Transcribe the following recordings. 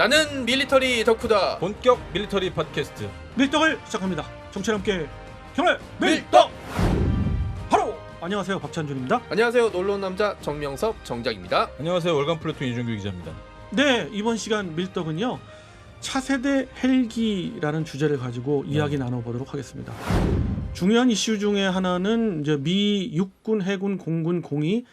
나는 밀리터리 덕후다. 본격 밀리터리 팟캐스트 밀떡을 시작합니다. 정치와 함께 경례 밀떡! 바로 안녕하세요, 박찬준입니다. 안녕하세요. 놀러온 남자 정명섭 정작입니다. 안녕하세요. 월간 플래툰 이준규 기자입니다. 네, 이번 시간 밀떡은요, 차세대 헬기라는 주제를 가지고 이야기 나눠보도록 하겠습니다. 중요한 이슈 중에 하나는 이제 미 육군, 해군, 공군, 공이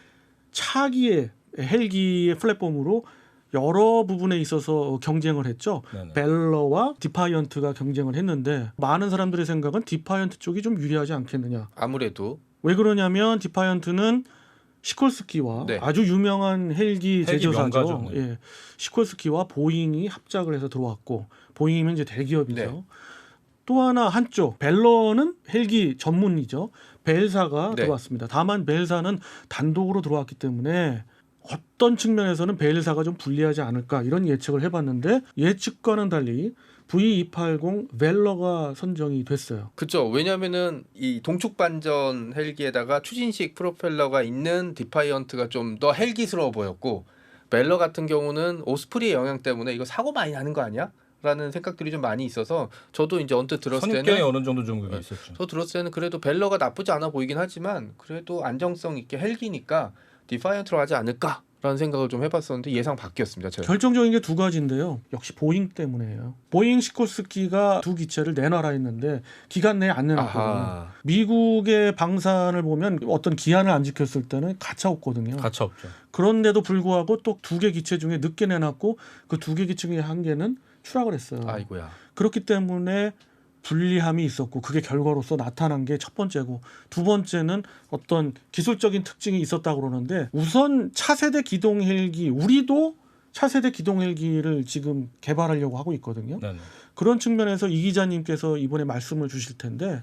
차기의 헬기의 플랫폼으로 여러 부분에 있어서 경쟁을 했죠. 네네. 벨러와 디파이언트가 경쟁을 했는데 많은 사람들의 생각은 디파이언트 쪽이 좀 유리하지 않겠느냐. 아무래도 왜 그러냐면 디파이언트는 시콜스키와 네. 아주 유명한 헬기 제조사죠. 명가죠. 네. 예, 시콜스키와 보잉이 합작을 해서 들어왔고, 보잉이면 이제 대기업이죠. 네. 또 하나 한쪽 벨러는 헬기 전문이죠. 벨사가 네. 들어왔습니다. 다만 벨사는 단독으로 들어왔기 때문에 어떤 측면에서는 벨사가 좀 불리하지 않을까 이런 예측을 해봤는데, 예측과는 달리 V280 벨러가 선정이 됐어요. 그렇죠. 왜냐하면은 이 동축 반전 헬기에다가 추진식 프로펠러가 있는 디파이언트가 좀 더 헬기스러워 보였고, 벨러 같은 경우는 오스프리의 영향 때문에 이거 사고 많이 나는 거 아니야? 라는 생각들이 좀 많이 있어서 저도 이제 언뜻 들었을 선입견이 때는 어느 정도 좀 그게 있었죠. 저 들었을 때는 그래도 벨러가 나쁘지 않아 보이긴 하지만 그래도 안정성 있게 헬기니까 디파이언트로 하지 않을까라는 생각을 좀 해봤었는데 예상 바뀌었습니다. 제가. 결정적인 게 두 가지인데요. 역시 보잉 때문에요. 보잉 시콜스키가 두 기체를 내놔라 했는데 기간 내에 안 내놨거든요. 아하. 미국의 방산을 보면 어떤 기한을 안 지켰을 때는 가차 없거든요. 가차 없죠. 그런데도 불구하고 또 두 개 기체 중에 늦게 내놨고, 그 두 개 기체 중에 한 개는 추락을 했어요. 아이고야. 그렇기 때문에 불리함이 있었고, 그게 결과로서 나타난 게 첫 번째고, 두 번째는 어떤 기술적인 특징이 있었다고 그러는데, 우선 차세대 기동 헬기, 우리도 차세대 기동 헬기를 지금 개발하려고 하고 있거든요. 네네. 그런 측면에서 이 기자님께서 이번에 말씀을 주실 텐데,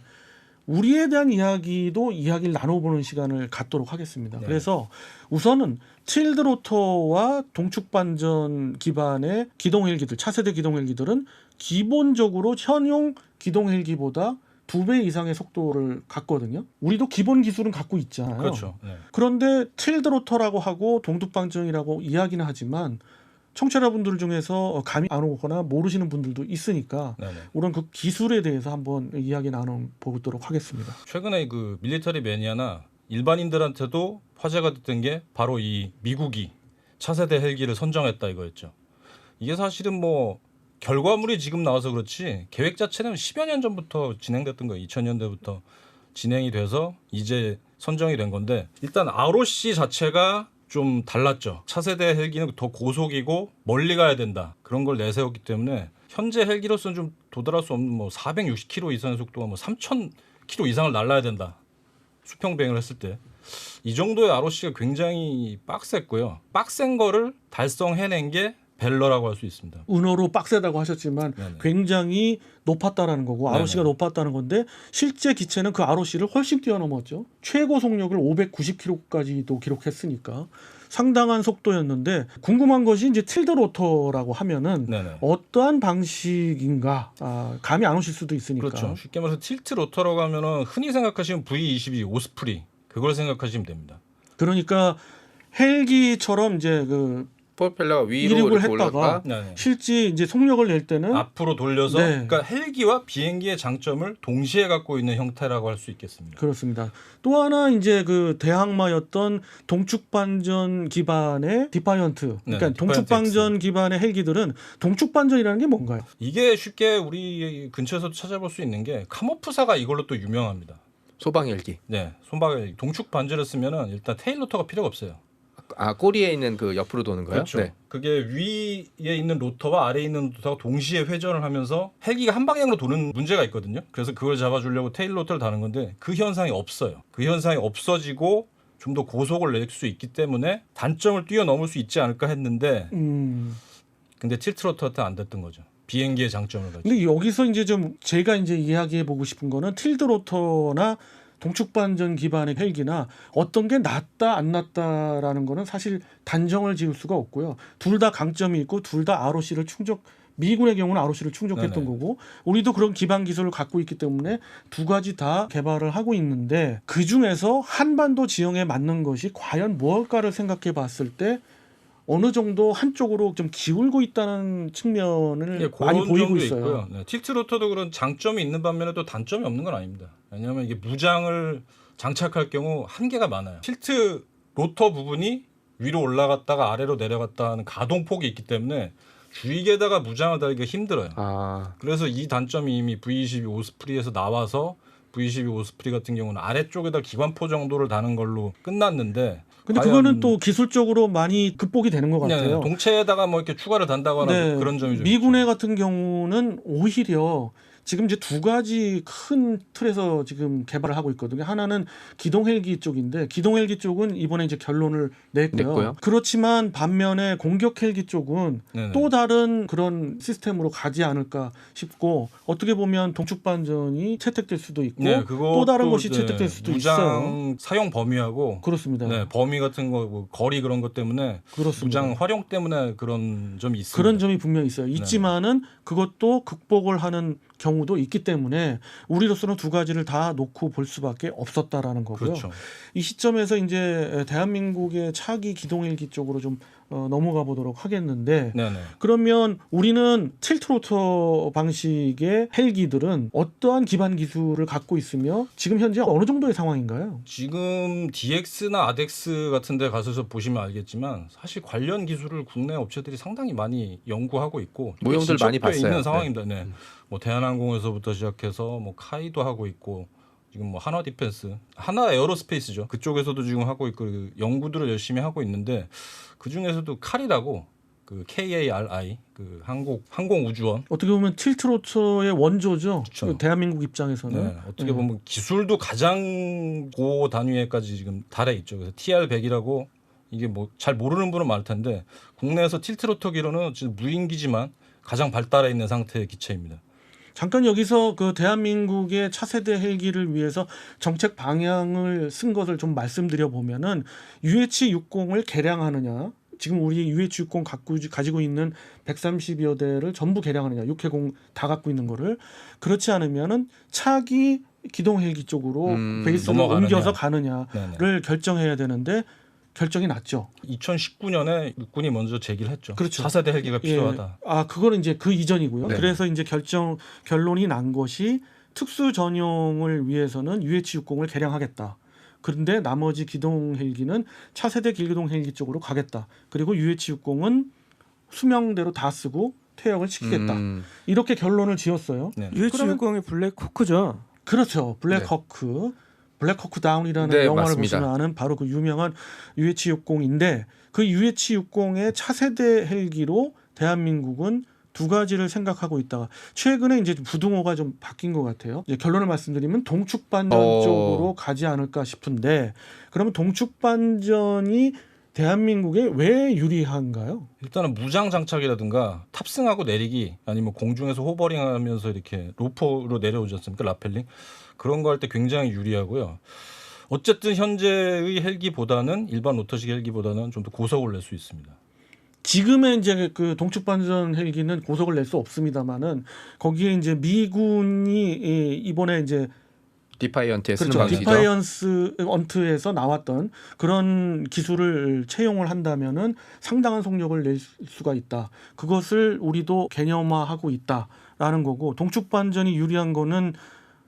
우리에 대한 이야기를 나눠보는 시간을 갖도록 하겠습니다. 네. 그래서 우선은 틸드로터와 동축반전 기반의 기동 헬기들, 차세대 기동 헬기들은 기본적으로 현용 기동 헬기보다 2배 이상의 속도를 갖거든요. 우리도 기본 기술은 갖고 있잖아요. 그렇죠. 네. 그런데 틸드로터라고 하고 동tuk방전이라고 이야기는 하지만 청취자분들 중에서 감이 안 오거나 모르시는 분들도 있으니까 네네. 우선 그 기술에 대해서 한번 이야기 나눠보도록 하겠습니다. 최근에 그 밀리터리 매니아나 일반인들한테도 화제가 됐던 게 바로 이 미국이 차세대 헬기를 선정했다 이거였죠. 이게 사실은 뭐 결과물이 지금 나와서 그렇지 계획 자체는 10여 년 전부터 진행됐던 거예요. 2000년대부터 진행이 돼서 이제 선정이 된 건데, 일단 ROC 자체가 좀 달랐죠. 차세대 헬기는 더 고속이고 멀리 가야 된다, 그런 걸 내세웠기 때문에 현재 헬기로서는 좀 도달할 수 없는 뭐 460km 이상의 속도가 뭐 3000km 이상을 날라야 된다, 수평 비행을 했을 때. 이 정도의 ROC가 굉장히 빡셌고요. 빡센 거를 달성해낸 게 벨러라고 할 수 있습니다. 은어로 빡세다고 하셨지만 네네. 굉장히 높았다라는 거고, ROC가 네네. 높았다는 건데, 실제 기체는 그 ROC를 훨씬 뛰어넘었죠. 최고 속력을 590km까지도 기록했으니까 상당한 속도였는데, 궁금한 것이 이제 틸드로터라고 하면은 네네. 어떠한 방식인가, 감이 안 오실 수도 있으니까. 그렇죠. 쉽게 말해서 틸트 로터라고 하면은 흔히 생각하시면 V22 오스프리, 그걸 생각하시면 됩니다. 그러니까 헬기처럼 이제 그 프로펠러가 위로 이륙을 이렇게 했다가 올라가. 네네. 실제 이제 속력을 낼 때는 앞으로 돌려서, 네. 그러니까 헬기와 비행기의 장점을 동시에 갖고 있는 형태라고 할 수 있겠습니다. 그렇습니다. 또 하나 이제 그 대항마였던 동축반전 기반의 디파이언트, 그러니까 네, 동축반전 기반의 헬기들은 동축반전이라는 게 뭔가요? 이게 쉽게 우리 근처에서도 찾아볼 수 있는 게 카모프사가 이걸로 또 유명합니다. 소방 헬기. 네, 손바닥 동축 반지를 쓰면은 일단 테일 로터가 필요가 없어요. 꼬리에 있는 그 옆으로 도는 거요? 그렇죠. 네. 그게 위에 있는 로터와 아래에 있는 로터가 동시에 회전을 하면서 헬기가 한 방향으로 도는 문제가 있거든요. 그래서 그걸 잡아주려고 테일 로터를 다는 건데, 그 현상이 없어요. 그 현상이 없어지고 좀 더 고속을 낼 수 있기 때문에 단점을 뛰어넘을 수 있지 않을까 했는데, 근데 틸트 로터한테 안 됐던 거죠. 비행기의 장점을 가지고. 근데 여기서 이제 좀 제가 이제 이야기해 보고 싶은 거는, 틸드로터나 동축반전 기반의 헬기나 어떤 게 낫다 안 낫다라는 거는 사실 단정을 지을 수가 없고요. 둘 다 강점이 있고 둘 다 ROC를 미군의 경우는 ROC를 충족했던 네네. 거고, 우리도 그런 기반 기술을 갖고 있기 때문에 두 가지 다 개발을 하고 있는데, 그 중에서 한반도 지형에 맞는 것이 과연 무엇일까를 생각해 봤을 때 어느 정도 한쪽으로 좀 기울고 있다는 측면을 예, 많이 그런 보이고 점도 있어요. 있고요. 네, 틸트 로터도 그런 장점이 있는 반면에 또 단점이 없는 건 아닙니다. 왜냐하면 이게 무장을 장착할 경우 한계가 많아요. 틸트 로터 부분이 위로 올라갔다가 아래로 내려갔다 하는 가동폭이 있기 때문에 주익에다가 무장을 달기가 힘들어요. 아, 그래서 이 단점이 이미 V22 오스프리에서 나와서 V22 오스프리 같은 경우는 아래쪽에다 기관포 정도를 다는 걸로 끝났는데 근데 과연- 그거는 또 기술적으로 많이 극복이 되는 것 네, 같아요. 동체에다가 뭐 이렇게 추가를 단다거나 네, 그런 점이 좀 미군의 있죠. 같은 경우는 오히려 지금 이제 두 가지 큰 틀에서 지금 개발을 하고 있거든요. 하나는 기동 헬기 쪽인데 기동 헬기 쪽은 이번에 이제 결론을 냈고요. 냈고요. 그렇지만 반면에 공격 헬기 쪽은 네네. 또 다른 그런 시스템으로 가지 않을까 싶고 어떻게 보면 동축 반전이 채택될 수도 있고 또 다른 것이 채택될 수도 무장 있어요. 사용 범위하고 그렇습니다. 네, 범위 같은 거 뭐 거리 그런 것 때문에 그렇습니다. 무장 활용 때문에 그런 점이 있습니다. 그런 점이 분명히 있어요. 있지만은 그것도 극복을 하는 경우도 있기 때문에 우리로서는 두 가지를 다 놓고 볼 수밖에 없었다라는 거고요. 그렇죠. 이 시점에서 이제 대한민국의 차기 기동헬기 쪽으로 좀 넘어가 보도록 하겠는데 네네. 그러면 우리는 틸트로터 방식의 헬기들은 어떠한 기반 기술을 갖고 있으며 지금 현재 어느 정도의 상황인가요? 지금 DX나 아덱스 같은 데 가서 보시면 알겠지만 사실 관련 기술을 국내 업체들이 상당히 많이 연구하고 있고 모형들 많이 진척돼 봤어요. 있는 상황입니다. 네. 뭐 대한항공에서부터 시작해서 뭐 카이도 하고 있고 지금 뭐 하나 디펜스, 하나 에어로스페이스죠. 그쪽에서도 지금 하고 있고 그 연구들을 열심히 하고 있는데 그 중에서도 칼이라고 그 KARI 그 항공우주원 어떻게 보면 틸트로터의 원조죠. 그렇죠. 그 대한민국 입장에서는. 네, 어떻게 보면 기술도 가장 고 단위에까지 지금 달해 있죠. 그래서 TR100이라고 이게 뭐 잘 모르는 분은 많을 텐데 국내에서 틸트로터기로는 지금 무인기지만 가장 발달해 있는 상태의 기체입니다. 잠깐 여기서 그 대한민국의 차세대 헬기를 위해서 정책 방향을 쓴 것을 좀 말씀드려 보면은 UH-60을 개량하느냐, 지금 우리 UH-60 가지고 있는 130여 대를 전부 개량하느냐, 6회공 다 갖고 있는 거를 그렇지 않으면은 차기 기동 헬기 쪽으로 베이스를 넘어가느냐. 옮겨서 가느냐를 네네. 결정해야 되는데 결정이 났죠. 2019년에 육군이 먼저 제기를 했죠. 그렇죠. 차세대 헬기가 필요하다. 예. 아, 그거는 이제 그 이전이고요. 네. 그래서 이제 결론이 난 것이 특수 전용을 위해서는 UH-60을 개량하겠다. 그런데 나머지 기동 헬기는 차세대 기동 헬기 쪽으로 가겠다. 그리고 UH-60은 수명대로 다 쓰고 퇴역을 시키겠다. 이렇게 결론을 지었어요. 네. UH-60이 블랙호크죠. 그렇죠. 블랙호크. 블랙호크 다운이라는 네, 영화를 맞습니다. 보시면 아는 바로 그 유명한 UH-60인데 그 UH-60의 차세대 헬기로 대한민국은 두 가지를 생각하고 있다가 최근에 이제 부등호가 좀 바뀐 것 같아요. 이제 결론을 말씀드리면 동축 반전 쪽으로 가지 않을까 싶은데 그러면 동축 반전이 대한민국에 왜 유리한가요? 일단은 무장 장착이라든가 탑승하고 내리기 아니면 공중에서 호버링하면서 이렇게 로퍼로 내려오지 않습니까? 라펠링 그런 거 할 때 굉장히 유리하고요. 어쨌든 현재의 헬기보다는 일반 로터식 헬기보다는 좀 더 고속을 낼 수 있습니다. 지금의 이제 그 동축 반전 헬기는 고속을 낼 수 없습니다만은 거기에 이제 미군이 이번에 이제 디파이언트에 쓰는 그렇죠. 방식이죠. 디파이언스 언트에서 나왔던 그런 기술을 채용을 한다면은 상당한 속력을 낼 수가 있다. 그것을 우리도 개념화하고 있다라는 거고 동축 반전이 유리한 거는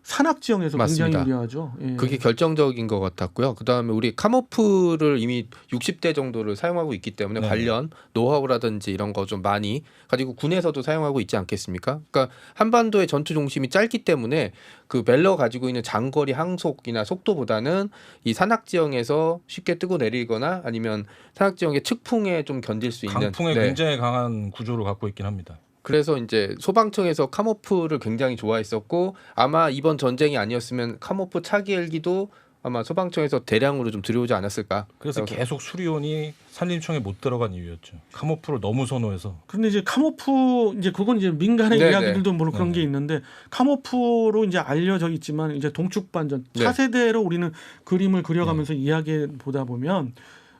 산악 지형에서 맞습니다. 굉장히 유리하죠. 예. 그게 결정적인 것 같았고요. 그다음에 우리 카모프를 이미 60대 정도를 사용하고 있기 때문에 네. 관련 노하우라든지 이런 거 좀 많이 가지고 군에서도 사용하고 있지 않겠습니까? 그러니까 한반도의 전투 중심이 짧기 때문에 그 멜러 가지고 있는 장거리 항속이나 속도보다는 이 산악 지형에서 쉽게 뜨고 내리거나 아니면 산악 지형의 측풍에 좀 견딜 수 있는 강풍에 네. 굉장히 강한 구조를 갖고 있긴 합니다. 그래서 이제 소방청에서 카모프를 굉장히 좋아했었고 아마 이번 전쟁이 아니었으면 카모프 차기 헬기도 아마 소방청에서 대량으로 좀 들여오지 않았을까. 그래서 계속 수리온이 산림청에 못 들어간 이유였죠. 카모프를 너무 선호해서. 그런데 이제 카모프 이제 그건 이제 민간의 네네. 이야기들도 물론 그런 게 네네. 있는데 카모프로 이제 알려져 있지만 이제 동축 반전 네. 차세대로 우리는 그림을 그려가면서 이야기해 보다 보면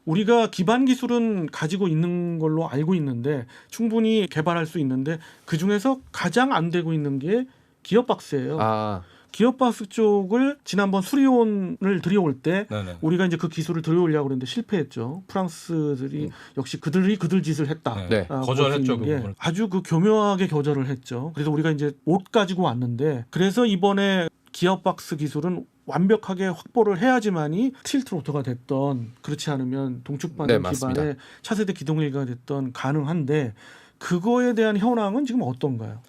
우리가 기반 기술은 가지고 있는 걸로 알고 있는데 충분히 개발할 수 있는데 그 중에서 가장 안 되고 있는 게 기어 박스예요. 아 기어박스 쪽을 지난번 수리온을 들여올 때 네네. 우리가 이제 그 기술을 들여오려고 그랬는데 실패했죠. 프랑스들이 역시 그들 짓을 했다. 네. 네. 거절했죠, 그 부분을. 아주 그 교묘하게 거절을 했죠. 그래서 우리가 이제 옷 가지고 왔는데 그래서 이번에 기어박스 기술은 완벽하게 확보를 해야지만이 틸트 로터가 됐던 그렇지 않으면 동축 반전 네, 맞습니다. 기반의 차세대 기동일기가 됐던 가능한데 그거에 대한 현황은 지금 어떤가요?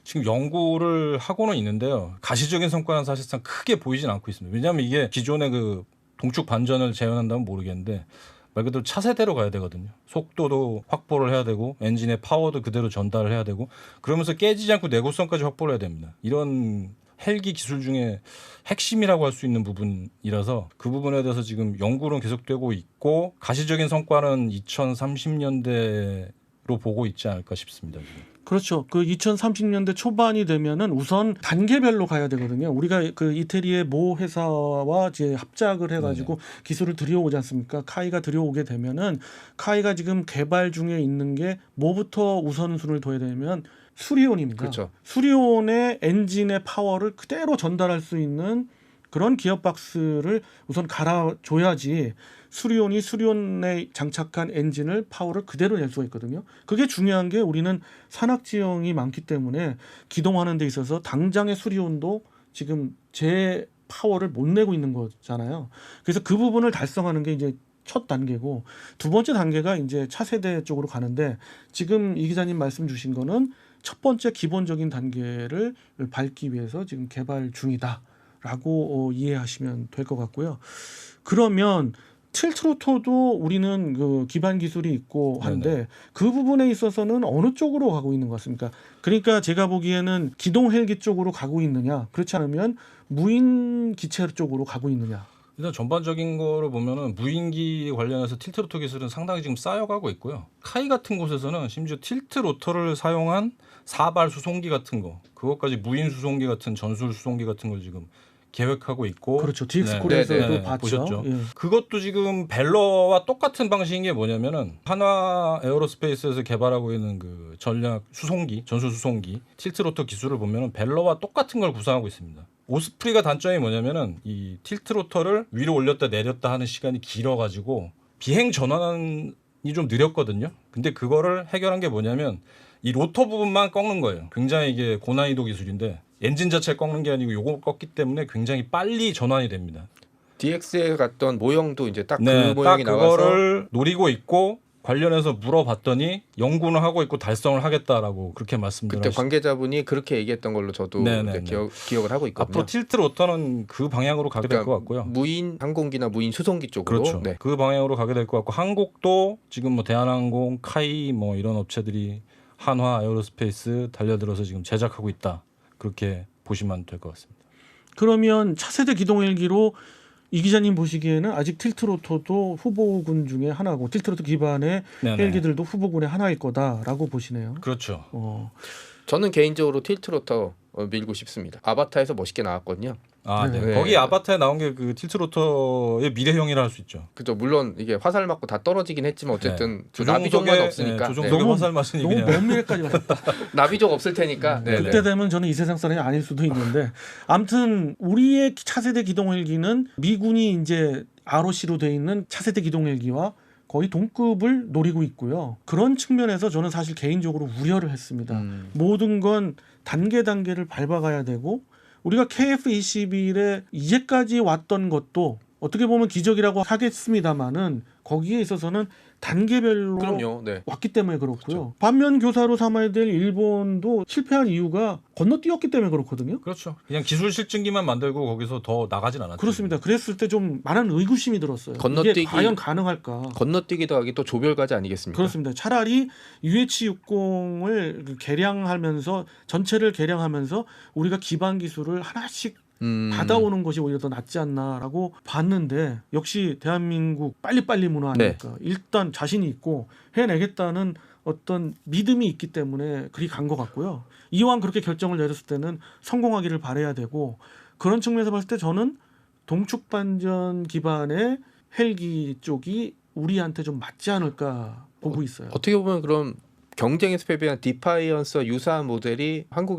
지금 연구를 하고는 있는데요. 가시적인 성과는 사실상 크게 보이진 않고 있습니다. 왜냐하면 이게 기존의 그 동축 반전을 재현한다면 모르겠는데 말 그대로 차세대로 가야 되거든요. 속도도 확보를 해야 되고 엔진의 파워도 그대로 전달을 해야 되고 그러면서 깨지지 않고 내구성까지 확보를 해야 됩니다. 이런 헬기 기술 중에 핵심이라고 할 수 있는 부분이라서 그 부분에 대해서 지금 연구는 계속되고 있고 가시적인 성과는 2030년대로 보고 있지 않을까 싶습니다. 지금. 그렇죠. 그 2030년대 초반이 되면은 우선 단계별로 가야 되거든요. 우리가 그 이태리의 모 회사와 이제 합작을 해가지고 기술을 들여오지 않습니까? 카이가 들여오게 되면은 카이가 지금 개발 중에 있는 게 뭐부터 우선순위를 둬야 되면 수리온입니다. 그렇죠. 수리온의 엔진의 파워를 그대로 전달할 수 있는 그런 기어박스를 우선 갈아줘야지 수리온이 수리온에 장착한 엔진을 파워를 그대로 낼 수가 있거든요. 그게 중요한 게 우리는 산악지형이 많기 때문에 기동하는 데 있어서 당장의 수리온도 지금 제 파워를 못 내고 있는 거잖아요. 그래서 그 부분을 달성하는 게 이제 첫 단계고 두 번째 단계가 이제 차세대 쪽으로 가는데 지금 이 기자님 말씀 주신 거는 첫 번째 기본적인 단계를 밟기 위해서 지금 개발 중이다라고 이해하시면 될 것 같고요. 그러면 틸트로터도 우리는 그 기반 기술이 있고 한데 네네. 그 부분에 있어서는 어느 쪽으로 가고 있는 것 같습니까? 그러니까 제가 보기에는 기동 헬기 쪽으로 가고 있느냐, 그렇지 않으면 무인 기체 쪽으로 가고 있느냐. 일단 전반적인 거를 보면은 무인기 관련해서 틸트 로터 기술은 상당히 지금 쌓여가고 있고요. 카이 같은 곳에서는 심지어 틸트 로터를 사용한 사발 수송기 같은 거, 그것까지 무인 수송기 같은 전술 수송기 같은 걸 지금 계획하고 있고. 그렇죠. DX콜에서도 네, 네, 네. 봤죠. 보셨죠? 예. 그것도 지금 벨러와 똑같은 방식인 게 뭐냐면은 한화 에어로스페이스에서 개발하고 있는 그 전략 수송기, 전술 수송기, 틸트 로터 기술을 보면은 벨러와 똑같은 걸 구사하고 있습니다. 오스프리가 단점이 뭐냐면은 이 틸트 로터를 위로 올렸다 내렸다 하는 시간이 길어가지고 비행 전환이 좀 느렸거든요. 근데 그거를 해결한 게 뭐냐면 이 로터 부분만 꺾는 거예요. 굉장히 이게 고난이도 기술인데 엔진 자체를 꺾는 게 아니고 요걸 꺾기 때문에 굉장히 빨리 전환이 됩니다. DX에 갔던 모형도 이제 딱 그 네, 모형이 딱 나와서 그거를 노리고 있고 관련해서 물어봤더니 연구는 하고 있고 달성을 하겠다라고 그렇게 말씀드렸어요. 그때 관계자분이 그렇게 얘기했던 걸로 저도 네네네. 이제 기억을 하고 있거든요. 앞으로 틸트 로터는 그 방향으로 가게 될 것 그러니까 같고요. 무인 항공기나 무인 수송기 쪽으로. 그렇죠. 네. 그 방향으로 가게 될 것 같고 한국도 지금 뭐 대한항공, 카이 뭐 이런 업체들이 한화 에어로스페이스 달려들어서 지금 제작하고 있다. 그렇게 보시면 될 것 같습니다. 그러면 차세대 기동 헬기로 이 기자님 보시기에는 아직 틸트로터도 후보군 중에 하나고 틸트로터 기반의 네네. 헬기들도 후보군의 하나일 거다라고 보시네요. 그렇죠. 저는 개인적으로 틸트로터 밀고 싶습니다. 아바타에서 멋있게 나왔거든요. 아, 네. 네. 거기 아바타에 나온 게 그 틸트 로터의 미래형이라 할 수 있죠. 그죠. 물론 이게 화살 맞고 다 떨어지긴 했지만 어쨌든 그 조종석에, 나비족만 없으니까. 조종석에 너무- 화살 맞으니 너무 그냥 먼 미래까지 갔다. 나비족 없을 테니까. 네, 그때 네. 되면 저는 이 세상 사람이 아닐 수도 있는데 아무튼 우리의 차세대 기동 헬기는 미군이 이제 ROC로 돼 있는 차세대 기동 헬기와 거의 동급을 노리고 있고요. 그런 측면에서 저는 사실 개인적으로 우려를 했습니다. 모든 건 단계를 밟아가야 되고 우리가 KF-21에 이제까지 왔던 것도 어떻게 보면 기적이라고 하겠습니다마는 거기에 있어서는 단계별로 그럼요. 네. 왔기 때문에 그렇고요. 반면 교사로 삼아야 될 일본도 실패한 이유가 건너뛰었기 때문에 그렇거든요. 그렇죠. 그냥 기술 실증기만 만들고 거기서 더 나가진 않았죠. 그렇습니다. 그랬을 때 좀 많은 의구심이 들었어요. 건너뛰기- 이게 과연 가능할까? 건너뛰기도 하기 또 조별과제 아니겠습니까? 그렇습니다. 차라리 UH-60을 개량하면서 전체를 개량하면서 우리가 기반 기술을 하나씩 받아오는 것이 오히려 더 낫지 않나라고 봤는데 역시 대한민국 빨리빨리 문화 아닙니까? 일단 자신이 있고 해내겠다는 어떤 믿음이 있기 때문에 그리 간 것 같고요. 이왕 그렇게 결정을 내렸을 때는 성공하기를 바라야 되고 그런 측면에서 봤을 때 저는 동축 반전 기반의 헬기 쪽이 우리한테 좀 맞지 않을까 보고 있어요. 어떻게 보면 그럼 경쟁에서 패배한 디파이언스와 유사한 모델이 한국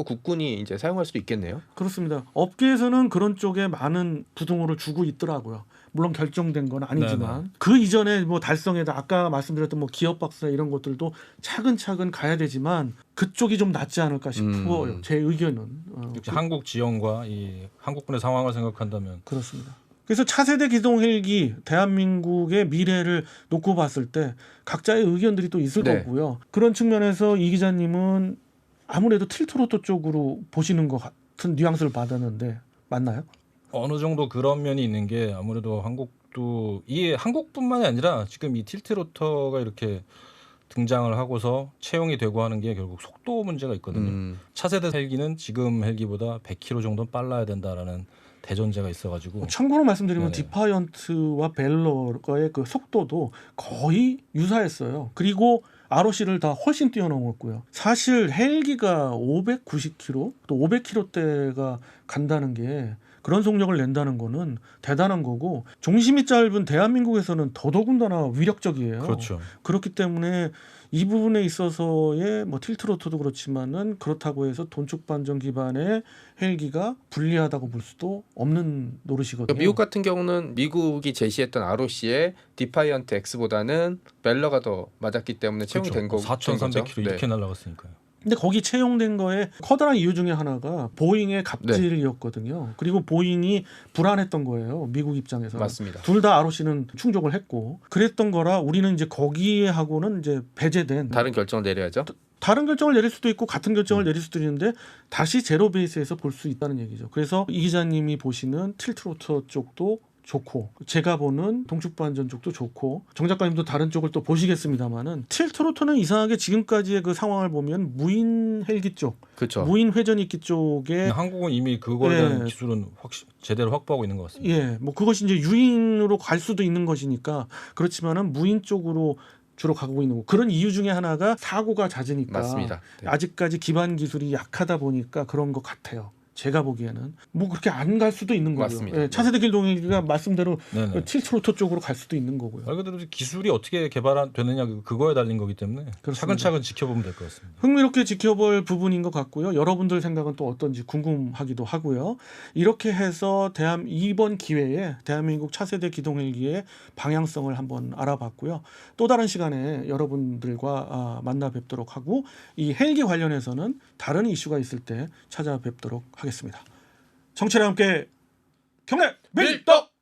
국군이 이제 사용할 수도 있겠네요. 그렇습니다. 업계에서는 그런 쪽에 많은 부동호를 주고 있더라고요. 물론 결정된 건 아니지만 네네. 그 이전에 뭐 달성에다 아까 말씀드렸던 뭐 기업 박사 이런 것들도 차근차근 가야 되지만 그쪽이 좀 낫지 않을까 싶어요. 제 의견은. 역시 한국 지형과 이 한국군의 상황을 생각한다면 그렇습니다. 그래서 차세대 기동 헬기 대한민국의 미래를 놓고 봤을 때 각자의 의견들이 또 있을 네. 거고요. 그런 측면에서 이 기자님은 아무래도 틸트로터 쪽으로 보시는 것 같은 뉘앙스를 받았는데 맞나요? 어느 정도 그런 면이 있는 게 아무래도 한국도 이게 한국뿐만이 아니라 지금 이 틸트로터가 이렇게 등장을 하고서 채용이 되고 하는 게 결국 속도 문제가 있거든요. 차세대 헬기는 지금 헬기보다 100km 정도 빨라야 된다라는 대전제가 있어가지고 참고로 말씀드리면 네네. 디파이언트와 벨러의 그 속도도 거의 유사했어요. 그리고 ROC를 다 훨씬 뛰어넘었고요. 사실 헬기가 590km 또 500km대가 간다는 게 그런 속력을 낸다는 거는 대단한 거고 중심이 짧은 대한민국에서는 더더군다나 위력적이에요. 그렇죠. 그렇기 때문에 이 부분에 있어서의 뭐 틸트로터도 그렇지만은 그렇다고 해서 돈축 반전 기반의 헬기가 불리하다고 볼 수도 없는 노릇이거든요. 그러니까 미국 같은 경우는 미국이 제시했던 ROC의 디파이언트 X보다는 벨러가 더 맞았기 때문에 채용이 된 거죠. 4,300km 이렇게 네. 날아갔으니까요. 근데 거기 채용된 거에 커다란 이유 중에 하나가 보잉의 갑질이었거든요. 그리고 보잉이 불안했던 거예요. 미국 입장에서. 맞습니다. 둘 다 ROC는 충족을 했고 그랬던 거라 우리는 이제 거기에 하고는 이제 배제된 다른 결정을 내려야죠. 다른 결정을 내릴 수도 있고 같은 결정을 내릴 수도 있는데 다시 제로 베이스에서 볼 수 있다는 얘기죠. 그래서 이 기자님이 보시는 틸트로터 쪽도 좋고 제가 보는 동축반전 쪽도 좋고 정 작가님도 다른 쪽을 또 보시겠습니다만은 틸트로터는 이상하게 지금까지의 그 상황을 보면 무인 헬기 쪽, 그렇죠. 무인 회전익기 쪽에 한국은 이미 그거에 대한 예. 기술은 제대로 확보하고 있는 것 같습니다. 예, 뭐 그것이 이제 유인으로 갈 수도 있는 것이니까 그렇지만은 무인 쪽으로 주로 가고 있는 거. 그런 이유 중에 하나가 사고가 잦으니까 맞습니다. 네. 아직까지 기반 기술이 약하다 보니까 그런 것 같아요. 제가 보기에는 뭐 그렇게 안 갈 수도 있는 거고요. 맞습니다. 예, 차세대 길동이가 말씀대로 네네. 틸트로터 쪽으로 갈 수도 있는 거고요. 말 그대로 기술이 어떻게 개발되느냐 그거에 달린 거기 때문에 그렇습니다. 차근차근 지켜보면 될 것 같습니다. 흥미롭게 지켜볼 부분인 것 같고요. 여러분들 생각은 또 어떤지 궁금하기도 하고요. 이렇게 해서 이번 기회에 대한민국 차세대 기동헬기의 방향성을 한번 알아봤고요. 또 다른 시간에 여러분들과 만나 뵙도록 하고 이 헬기 관련해서는 다른 이슈가 있을 때 찾아뵙도록 하겠습니다. 정치와 함께 경례 밀떡!